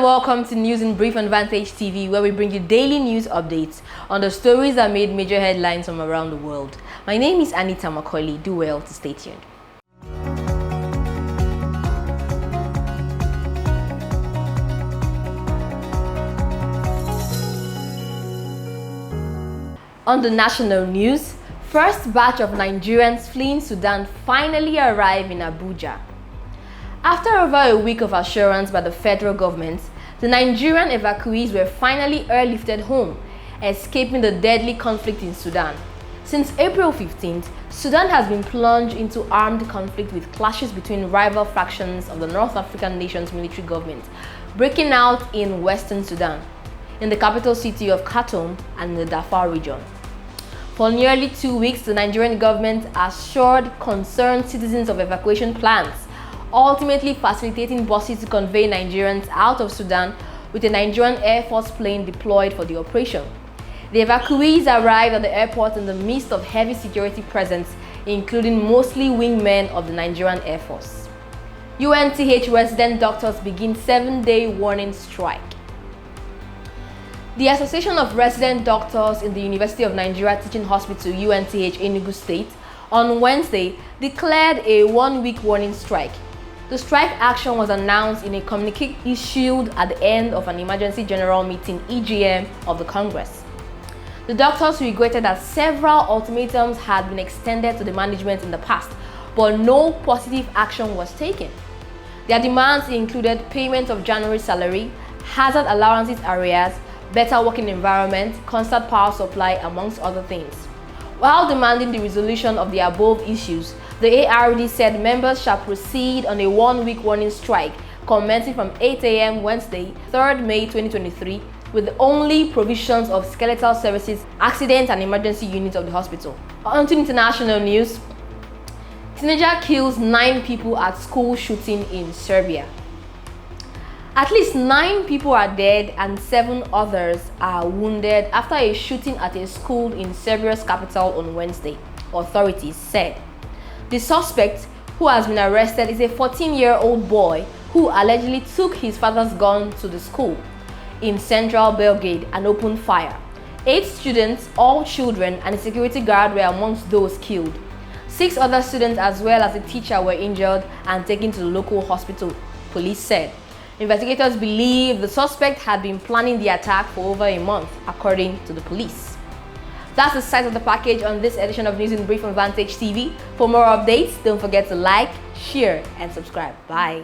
and welcome to News in Brief on Vantage TV, where we bring you daily news updates on the stories that made major headlines from around the world. My name is Anita Macaulay. Do well to stay tuned. On the national news, first batch of Nigerians fleeing Sudan finally arrive in Abuja. After over a week of assurance by the federal government, the Nigerian evacuees were finally airlifted home, escaping the deadly conflict in Sudan. Since April 15th, Sudan has been plunged into armed conflict with clashes between rival factions of the North African nation's military government, breaking out in Western Sudan, in the capital city of Khartoum and in the Darfur region. For nearly 2 weeks, the Nigerian government assured concerned citizens of evacuation plans, ultimately facilitating buses to convey Nigerians out of Sudan with a Nigerian Air Force plane deployed for the operation. The evacuees arrived at the airport in the midst of heavy security presence, including mostly wingmen of the Nigerian Air Force. UNTH resident doctors begin 7-day warning strike. The Association of Resident Doctors in the University of Nigeria Teaching Hospital UNTH Enugu State on Wednesday declared a 1-week warning strike. The strike action was announced in a communique issued at the end of an emergency general meeting (EGM) of the Congress. The doctors regretted that several ultimatums had been extended to the management in the past, but no positive action was taken. Their demands included payment of January salary, hazard allowances arrears, better working environment, constant power supply, amongst other things. While demanding the resolution of the above issues, the ARD said members shall proceed on a 1-week warning strike commencing from 8 a.m. Wednesday, 3rd May 2023, with the only provisions of skeletal services, accident and emergency units of the hospital. On to international news. Teenager kills 9 people at school shooting in Serbia. At least 9 people are dead and 7 others are wounded after a shooting at a school in Serbia's capital on Wednesday, authorities said. The suspect, who has been arrested, is a 14-year-old boy who allegedly took his father's gun to the school in central Belgrade and opened fire. 8 students, all children, and a security guard were amongst those killed. 6 other students as well as a teacher were injured and taken to the local hospital, police said. Investigators believe the suspect had been planning the attack for over a month, according to the police. That's the size of the package on this edition of News in Brief on Vantage TV. For more updates, don't forget to like, share, and subscribe. Bye.